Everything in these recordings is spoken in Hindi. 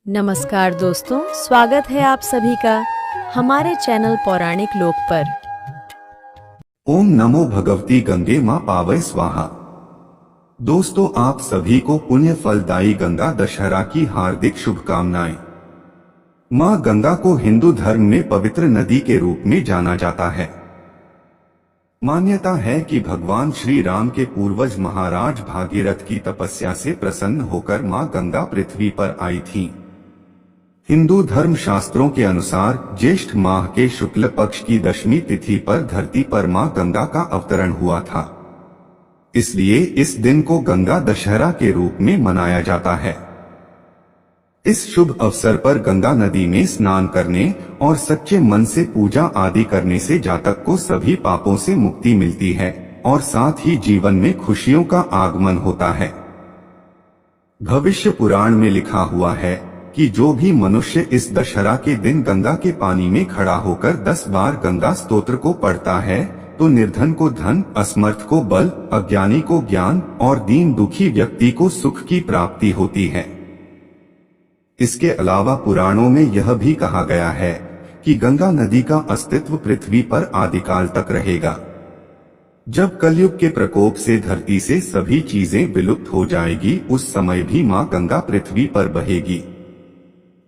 नमस्कार दोस्तों, स्वागत है आप सभी का हमारे चैनल पौराणिक लोक पर। ओम नमो भगवती गंगे मां पावै स्वाहा। दोस्तों, आप सभी को पुण्य फलदायी गंगा दशहरा की हार्दिक शुभकामनाएं। मां गंगा को हिंदू धर्म में पवित्र नदी के रूप में जाना जाता है। मान्यता है कि भगवान श्री राम के पूर्वज महाराज भागीरथ की तपस्या से प्रसन्न होकर मां गंगा पृथ्वी पर आई थीं। हिंदू धर्म शास्त्रों के अनुसार ज्येष्ठ माह के शुक्ल पक्ष की दशमी तिथि पर धरती पर मां गंगा का अवतरण हुआ था। इसलिए इस दिन को गंगा दशहरा के रूप में मनाया जाता है। इस शुभ अवसर पर गंगा नदी में स्नान करने और सच्चे मन से पूजा आदि करने से जातक को सभी पापों से मुक्ति मिलती है और साथ ही जीवन में खुशियों का आगमन होता है। भविष्य पुराण में लिखा हुआ है कि जो भी मनुष्य इस दशहरा के दिन गंगा के पानी में खड़ा होकर 10 बार गंगा स्तोत्र को पढ़ता है तो निर्धन को धन, असमर्थ को बल, अज्ञानी को ज्ञान और दीन दुखी व्यक्ति को सुख की प्राप्ति होती है। इसके अलावा पुराणों में यह भी कहा गया है कि गंगा नदी का अस्तित्व पृथ्वी पर आदिकाल तक रहेगा। जब कलयुग के प्रकोप से धरती से सभी चीजें विलुप्त हो जाएगी, उस समय भी मां गंगा पृथ्वी पर बहेगी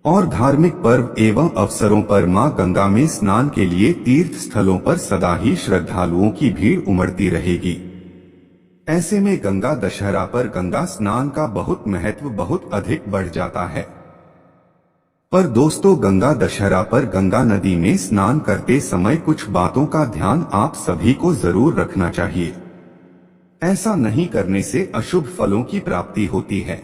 और धार्मिक पर्व एवं अवसरों पर मां गंगा में स्नान के लिए तीर्थ स्थलों पर सदा ही श्रद्धालुओं की भीड़ उमड़ती रहेगी। ऐसे में गंगा दशहरा पर गंगा स्नान का महत्व बहुत अधिक बढ़ जाता है। पर दोस्तों, गंगा दशहरा पर गंगा नदी में स्नान करते समय कुछ बातों का ध्यान आप सभी को जरूर रखना चाहिए। ऐसा नहीं करने से अशुभ फलों की प्राप्ति होती है।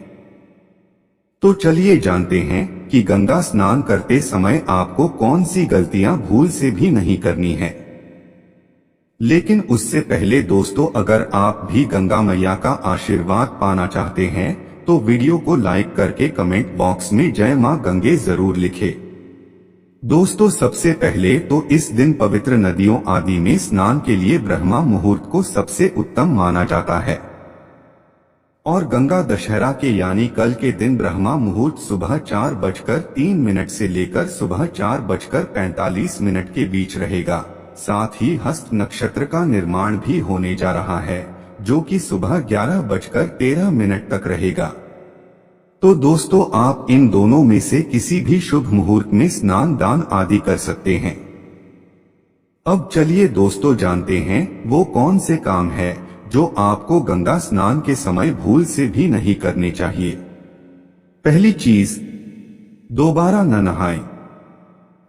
तो चलिए जानते हैं कि गंगा स्नान करते समय आपको कौन सी गलतियां भूल से भी नहीं करनी है। लेकिन उससे पहले दोस्तों, अगर आप भी गंगा मैया का आशीर्वाद पाना चाहते हैं तो वीडियो को लाइक करके कमेंट बॉक्स में जय मां गंगे जरूर लिखें। दोस्तों, सबसे पहले तो इस दिन पवित्र नदियों आदि में स्नान के लिए ब्रह्मा मुहूर्त को सबसे उत्तम माना जाता है और गंगा दशहरा के यानी कल के दिन ब्रह्मा मुहूर्त सुबह 4:03 से लेकर सुबह 4:45 के बीच रहेगा। साथ ही हस्त नक्षत्र का निर्माण भी होने जा रहा है, जो कि सुबह 11:13 तक रहेगा। तो दोस्तों, आप इन दोनों में से किसी भी शुभ मुहूर्त में स्नान दान आदि कर सकते हैं। अब चलिए दोस्तों जानते हैं वो कौन से काम है जो आपको गंगा स्नान के समय भूल से भी नहीं करने चाहिए। पहली चीज, दोबारा न नहाएं।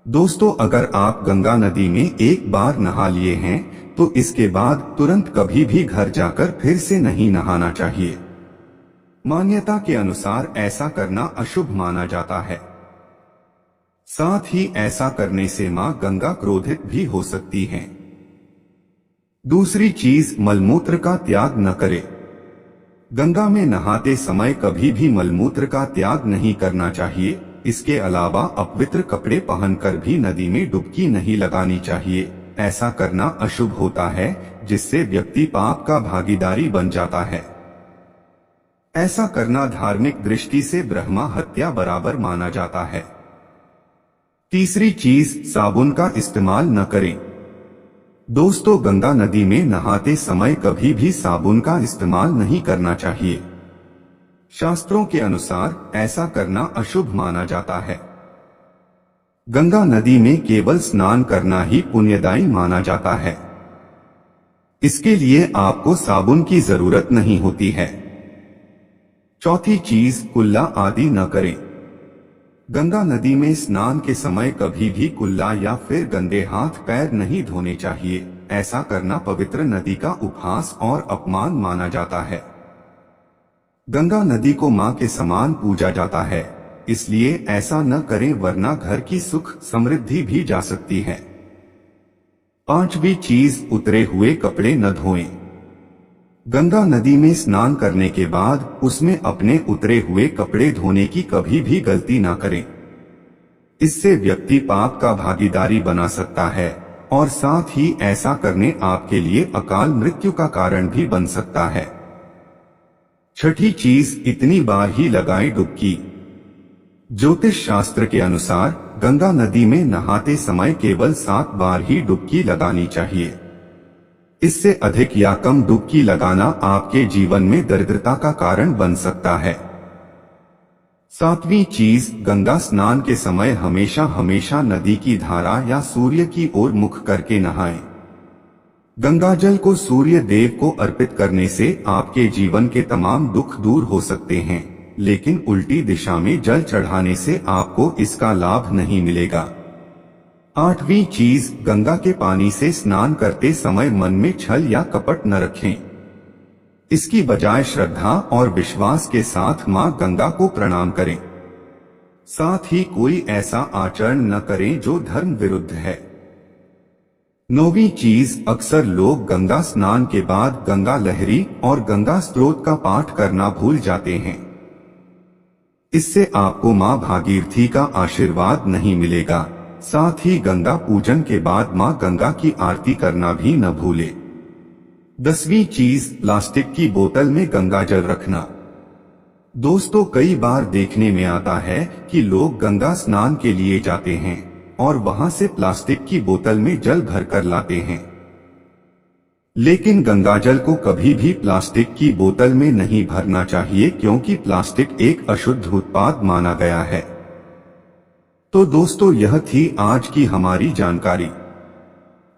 दोस्तों, अगर आप गंगा नदी में एक बार नहा लिए हैं तो इसके बाद तुरंत कभी भी घर जाकर फिर से नहीं नहाना चाहिए। मान्यता के अनुसार ऐसा करना अशुभ माना जाता है। साथ ही ऐसा करने से मां गंगा क्रोधित भी हो सकती हैं। दूसरी चीज, मलमूत्र का त्याग न करें। गंगा में नहाते समय कभी भी मलमूत्र का त्याग नहीं करना चाहिए। इसके अलावा अपवित्र कपड़े पहनकर भी नदी में डुबकी नहीं लगानी चाहिए। ऐसा करना अशुभ होता है, जिससे व्यक्ति पाप का भागीदारी बन जाता है। ऐसा करना धार्मिक दृष्टि से ब्रह्मा हत्या बराबर माना जाता है। तीसरी चीज, साबुन का इस्तेमाल न करें। दोस्तों, गंगा नदी में नहाते समय कभी भी साबुन का इस्तेमाल नहीं करना चाहिए। शास्त्रों के अनुसार ऐसा करना अशुभ माना जाता है। गंगा नदी में केवल स्नान करना ही पुण्यदायी माना जाता है। इसके लिए आपको साबुन की जरूरत नहीं होती है। चौथी चीज, कुल्ला आदि न करें। गंगा नदी में स्नान के समय कभी भी कुल्ला या फिर गंदे हाथ पैर नहीं धोने चाहिए। ऐसा करना पवित्र नदी का उपहास और अपमान माना जाता है। गंगा नदी को मां के समान पूजा जाता है, इसलिए ऐसा न करें, वरना घर की सुख समृद्धि भी जा सकती है। पांचवी चीज, उतरे हुए कपड़े न धोएं। गंगा नदी में स्नान करने के बाद उसमें अपने उतरे हुए कपड़े धोने की कभी भी गलती ना करें। इससे व्यक्ति पाप का भागीदारी बना सकता है और साथ ही ऐसा करने आपके लिए अकाल मृत्यु का कारण भी बन सकता है। छठी चीज, इतनी बार ही लगाएं डुबकी। ज्योतिष शास्त्र के अनुसार गंगा नदी में नहाते समय केवल 7 बार ही डुबकी लगानी चाहिए। इससे अधिक या कम डुबकी लगाना आपके जीवन में दरिद्रता का कारण बन सकता है। 7वीं चीज, गंगा स्नान के समय हमेशा नदी की धारा या सूर्य की ओर मुख करके नहाएं। गंगा जल को सूर्य देव को अर्पित करने से आपके जीवन के तमाम दुख दूर हो सकते हैं, लेकिन उल्टी दिशा में जल चढ़ाने से आपको इसका लाभ नहीं मिलेगा। 8वीं चीज, गंगा के पानी से स्नान करते समय मन में छल या कपट न रखें। इसकी बजाय श्रद्धा और विश्वास के साथ मां गंगा को प्रणाम करें। साथ ही कोई ऐसा आचरण न करें जो धर्म विरुद्ध है। 9वीं चीज, अक्सर लोग गंगा स्नान के बाद गंगा लहरी और गंगा स्तोत्र का पाठ करना भूल जाते हैं। इससे आपको मां भागीरथी का आशीर्वाद नहीं मिलेगा। साथ ही गंगा पूजन के बाद मां गंगा की आरती करना भी न भूले। 10वीं चीज, प्लास्टिक की बोतल में गंगा जल रखना। दोस्तों, कई बार देखने में आता है कि लोग गंगा स्नान के लिए जाते हैं और वहां से प्लास्टिक की बोतल में जल भरकर लाते हैं, लेकिन गंगाजल को कभी भी प्लास्टिक की बोतल में नहीं भरना चाहिए, क्योंकि प्लास्टिक एक अशुद्ध उत्पाद माना गया है। तो दोस्तों, यह थी आज की हमारी जानकारी।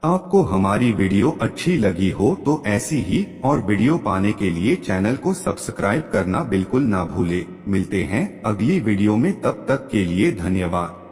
आपको हमारी वीडियो अच्छी लगी हो तो ऐसी ही और वीडियो पाने के लिए चैनल को सब्सक्राइब करना बिल्कुल ना भूले। मिलते हैं अगली वीडियो में, तब तक के लिए धन्यवाद।